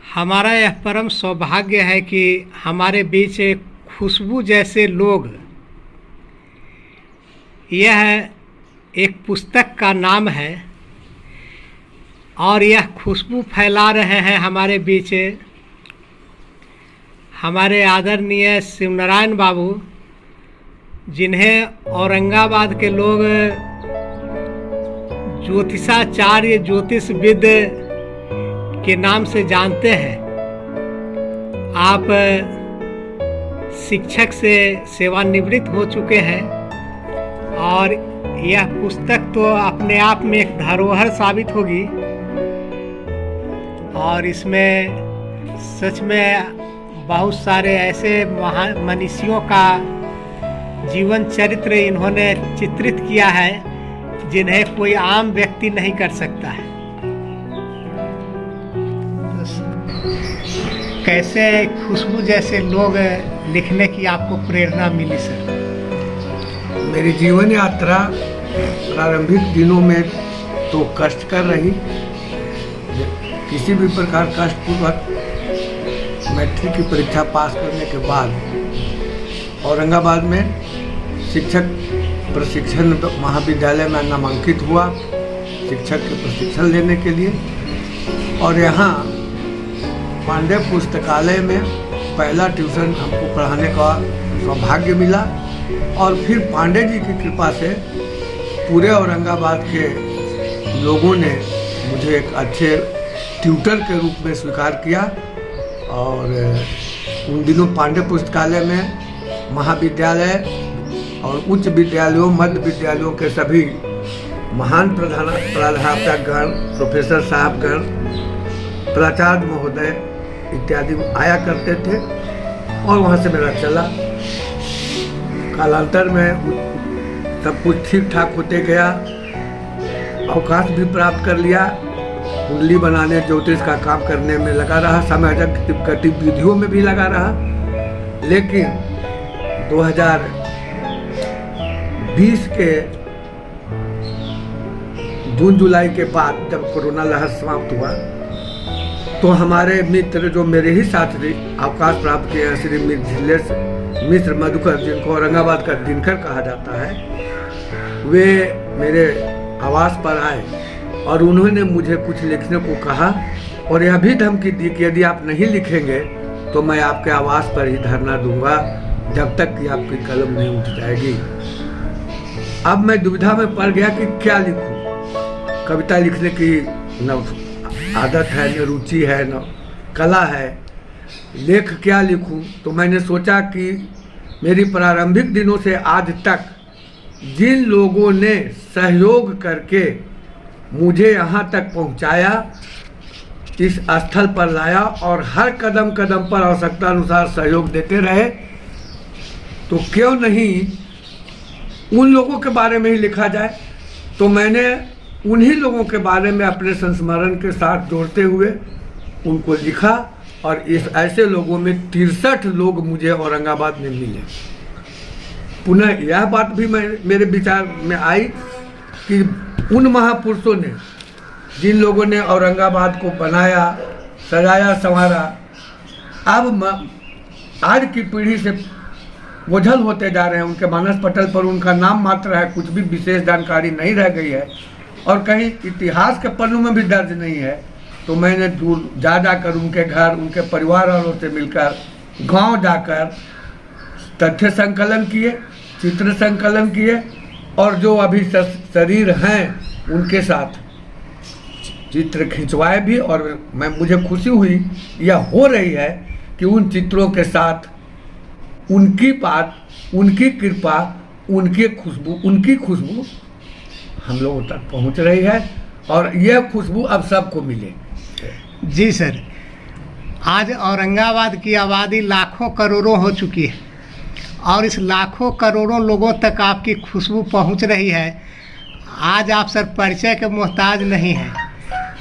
हमारा यह परम सौभाग्य है कि हमारे बीच एक खुशबू जैसे लोग, यह एक पुस्तक का नाम है और यह खुशबू फैला रहे हैं हमारे बीच हमारे आदरणीय शिवनारायण बाबू, जिन्हें औरंगाबाद के लोग ज्योतिषाचार्य ज्योतिषविद के नाम से जानते हैं। आप शिक्षक से सेवानिवृत्त हो चुके हैं और यह पुस्तक तो अपने आप में एक धरोहर साबित होगी और इसमें सच में बहुत सारे ऐसे मनीषियों का जीवन चरित्र इन्होंने चित्रित किया है जिन्हें कोई आम व्यक्ति नहीं कर सकता है। कैसे खुशबू जैसे लोग लिखने की आपको प्रेरणा मिली सर? मेरी जीवन यात्रा प्रारंभिक दिनों में तो कष्टकर रही। किसी भी प्रकार कष्टपूर्वक मैट्रिक की परीक्षा पास करने के बाद औरंगाबाद में शिक्षक प्रशिक्षण महाविद्यालय में नामांकित हुआ शिक्षक के प्रशिक्षण लेने के लिए, और यहाँ पांडे पुस्तकालय में पहला ट्यूशन हमको पढ़ाने का सौभाग्य मिला। और फिर पांडे जी की कृपा से पूरे औरंगाबाद के लोगों ने मुझे एक अच्छे ट्यूटर के रूप में स्वीकार किया। और उन दिनों पांडे पुस्तकालय में महाविद्यालय और उच्च विद्यालयों मध्य विद्यालयों के सभी महान प्राध्यापकगण, प्रोफेसर साहबगण, प्राचार्य महोदय इत्यादि आया करते थे और वहाँ से मेरा चला। कालांतर में सब कुछ ठीक ठाक होते गया, अवकाश भी प्राप्त कर लिया, कुंडली बनाने ज्योतिष का काम करने में लगा रहा, सामाजिक गतिविधियों में भी लगा रहा। लेकिन 2020 के जून जुलाई के बाद जब कोरोना लहर समाप्त हुआ तो हमारे मित्र जो मेरे ही साथ अवकाश प्राप्त किए हैं, श्री मिथिलेश मिश्र मधुकर, जिनको औरंगाबाद का दिनकर कहा जाता है, वे मेरे आवास पर आए और उन्होंने मुझे कुछ लिखने को कहा और यह भी धमकी दी कि यदि आप नहीं लिखेंगे तो मैं आपके आवास पर ही धरना दूंगा जब तक कि आपकी कलम नहीं उठ जाएगी। अब मैं दुविधा में पड़ गया कि क्या लिखूं। कविता लिखने की न आदत है, न रुचि है, न कला है, लेख क्या लिखूं। तो मैंने सोचा कि मेरी प्रारंभिक दिनों से आज तक जिन लोगों ने सहयोग करके मुझे यहाँ तक पहुँचाया, इस स्थल पर लाया और हर कदम कदम पर आवश्यकता अनुसार सहयोग देते रहे, तो क्यों नहीं उन लोगों के बारे में ही लिखा जाए। तो मैंने उन्हीं लोगों के बारे में अपने संस्मरण के साथ जोड़ते हुए उनको लिखा और इस ऐसे लोगों में 63 लोग मुझे औरंगाबाद में मिले। पुनः यह बात भी मेरे विचार में आई कि उन महापुरुषों ने, जिन लोगों ने औरंगाबाद को बनाया, सजाया, संवारा, अब आज की पीढ़ी से ओझल होते जा रहे हैं। उनके मानस पटल पर उनका नाम मात्र है, कुछ भी विशेष जानकारी नहीं रह गई है और कहीं इतिहास के पन्नों में भी दर्ज नहीं है। तो मैंने दूर जाकर उनके घर, उनके परिवार वालों से मिलकर, गांव जाकर तथ्य संकलन किए, चित्र संकलन किए और जो अभी शरीर हैं उनके साथ चित्र खिंचवाए भी। और मुझे खुशी हुई, यह हो रही है कि उन चित्रों के साथ उनकी बात, उनकी कृपा, उनकी खुशबू हम लोगों तक पहुंच रही है और यह खुशबू अब सबको मिले। जी सर, आज औरंगाबाद की आबादी लाखों करोड़ों हो चुकी है और इस लाखों करोड़ों लोगों तक आपकी खुशबू पहुंच रही है। आज आप सर परिचय के मोहताज नहीं हैं,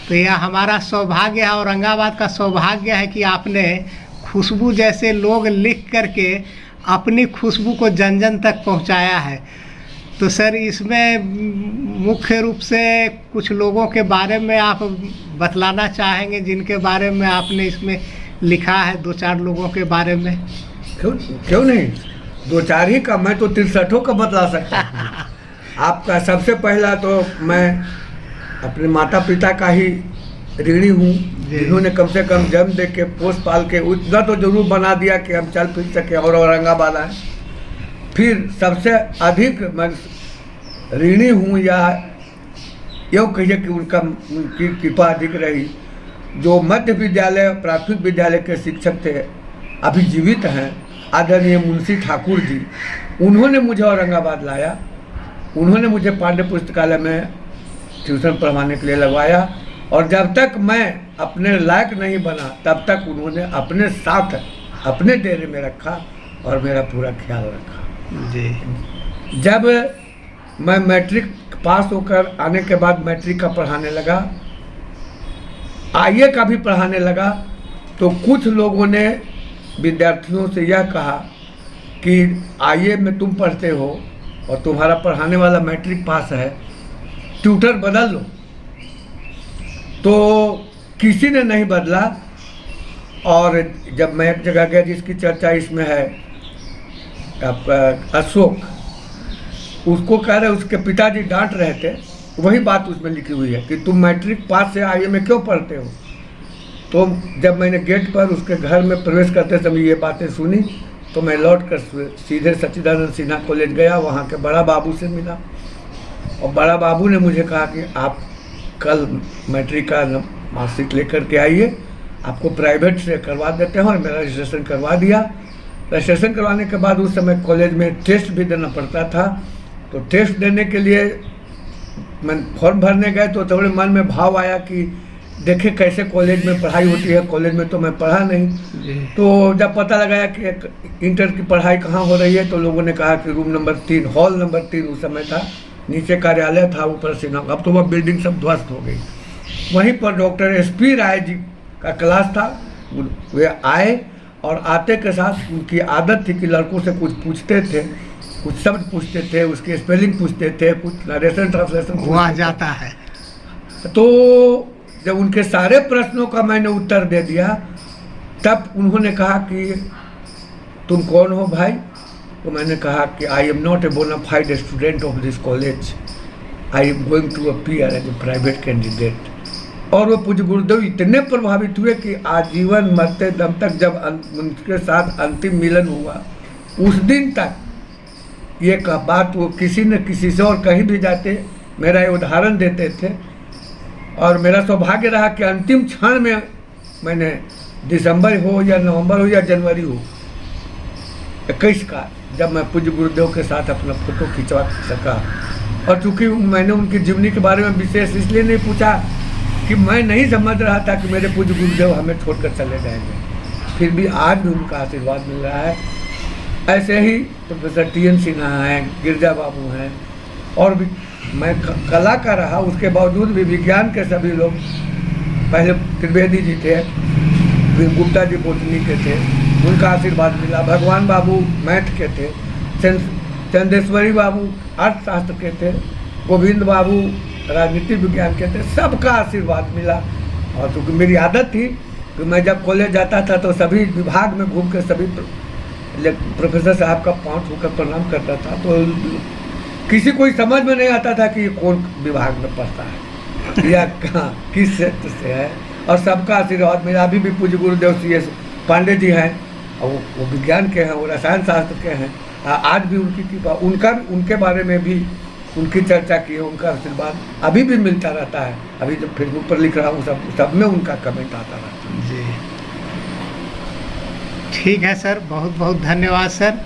तो यह हमारा सौभाग्य है, औरंगाबाद का सौभाग्य है कि आपने खुशबू जैसे लोग लिख करके अपनी खुशबू को जन जन तक पहुंचाया है। तो सर इसमें मुख्य रूप से कुछ लोगों के बारे में आप बतलाना चाहेंगे जिनके बारे में आपने इसमें लिखा है, 2-4 लोगों के बारे में? क्यों नहीं, 2-4 ही का, मैं तो 63 का बतला सकता हूँ। आपका सबसे पहला तो मैं अपने माता पिता का ही ऋणी हूँ, जिन्होंने कम से कम जन्म दे के पोस पाल के उतना तो जरूर बना दिया कि हम चल फिर सके और औरंगाबाद आए। फिर सबसे अधिक मैं ऋणी हूँ, या यूँ कहिए कि उनकी कृपा अधिक रही, जो मध्य विद्यालय प्राथमिक विद्यालय के शिक्षक थे, अभी जीवित हैं, आदरणीय मुंशी ठाकुर जी। उन्होंने मुझे औरंगाबाद लाया, उन्होंने मुझे पांडे पुस्तकालय में ट्यूशन पढ़वाने के लिए लगवाया, और जब तक मैं अपने लायक नहीं बना तब तक उन्होंने अपने साथ अपने डेरे में रखा और मेरा पूरा ख्याल रखा जी। जब मैं मैट्रिक पास होकर आने के बाद मैट्रिक का पढ़ाने लगा, आईए का भी पढ़ाने लगा, तो कुछ लोगों ने विद्यार्थियों से यह कहा कि आईए में तुम पढ़ते हो और तुम्हारा पढ़ाने वाला मैट्रिक पास है, ट्यूटर बदल लो। तो किसी ने नहीं बदला, और जब मैं एक जगह गया जिसकी चर्चा इसमें है, आपका अशोक, उसको कह रहे उसके पिताजी डांट रहे थे, वही बात उसमें लिखी हुई है कि तुम मैट्रिक पास से आईए में क्यों पढ़ते हो। तो जब मैंने गेट पर उसके घर में प्रवेश करते समय ये बातें सुनी, तो मैं लौट कर सीधे सच्चिदानंद सिन्हा कॉलेज गया, वहाँ के बड़ा बाबू से मिला, और बड़ा बाबू ने मुझे कहा कि आप कल मैट्रिक का मार्कशीट लेकर के आइए, आपको प्राइवेट से करवा देते हैं। और मेरा रजिस्ट्रेशन करवा दिया। रजिस्ट्रेशन करवाने के बाद उस समय कॉलेज में टेस्ट भी देना पड़ता था, तो टेस्ट देने के लिए मैं फॉर्म भरने गए तो थोड़े मन में भाव आया कि देखे कैसे कॉलेज में पढ़ाई होती है। कॉलेज में तो मैं पढ़ा नहीं, तो जब पता लगाया कि इंटर की पढ़ाई कहाँ हो रही है, तो लोगों ने कहा कि रूम नंबर 3, हॉल नंबर 3 उस समय था, नीचे कार्यालय था, ऊपर से ना, अब तो वह बिल्डिंग सब ध्वस्त हो गई। वहीं पर डॉक्टर SP राय जी का क्लास था, वे आए, और आते के साथ उनकी आदत थी कि लड़कों से कुछ पूछते थे, कुछ शब्द पूछते थे, उसके स्पेलिंग पूछते थे, कुछ नरेशन ट्रांसलेशन हुआ जाता है। तो जब उनके सारे प्रश्नों का मैंने उत्तर दे दिया, तब उन्होंने कहा कि तुम कौन हो भाई। तो मैंने कहा कि I am not a bona fide student of this college, I am going to appear as a private candidate. और वो पूज्य गुरुदेव इतने प्रभावित हुए कि आजीवन मरते दम तक, जब उनके साथ अंतिम मिलन हुआ, उस दिन तक ये बात वो किसी न किसी से और कहीं भी जाते मेरा ये उदाहरण देते थे। और मेरा सौभाग्य रहा कि अंतिम क्षण में मैंने दिसंबर हो या नवंबर हो या जनवरी हो 21 का, जब मैं पूज्य गुरुदेव के साथ अपना फोटो खिंचवा सका। और चूँकि मैंने उनकी जीवनी के बारे में विशेष इसलिए नहीं पूछा कि मैं नहीं समझ रहा था कि मेरे पूज्य गुरुदेव हमें छोड़कर चले जाएंगे, फिर भी आज भी उनका आशीर्वाद मिल रहा है। ऐसे ही प्रोफेसर TN सिन्हा हैं, गिरजा बाबू हैं, और भी मैं कला का रहा, उसके बावजूद भी विज्ञान के सभी लोग, पहले त्रिवेदी जी थे, फिर गुप्ता जी बोटनी के थे, उनका आशीर्वाद मिला। भगवान बाबू मैथ के थे, चंदेश्वरी बाबू अर्थशास्त्र के थे, गोविंद बाबू राजनीति विज्ञान के थे, सबका आशीर्वाद मिला। और चूँकि मेरी आदत थी कि मैं जब कॉलेज जाता था तो सभी विभाग में घूम कर सभी प्रोफेसर साहब का पाँव छूकर प्रणाम करता था, तो किसी कोई समझ में नहीं आता था कि ये कौन विभाग में पढ़ता है या कहाँ किस क्षेत्र से है। और सबका आशीर्वाद मेरा। अभी भी पूज्य गुरुदेव CS पांडे जी हैं, और वो विज्ञान के हैं, वो रसायन शास्त्र के हैं। आज भी उनकी कृपा, उनके बारे में भी उनकी चर्चा की है, उनका आशीर्वाद अभी भी मिलता रहता है। अभी जब फेसबुक पर लिख रहा हूँ सब में उनका कमेंट आता रहता है। जी, ठीक है सर, बहुत बहुत धन्यवाद सर।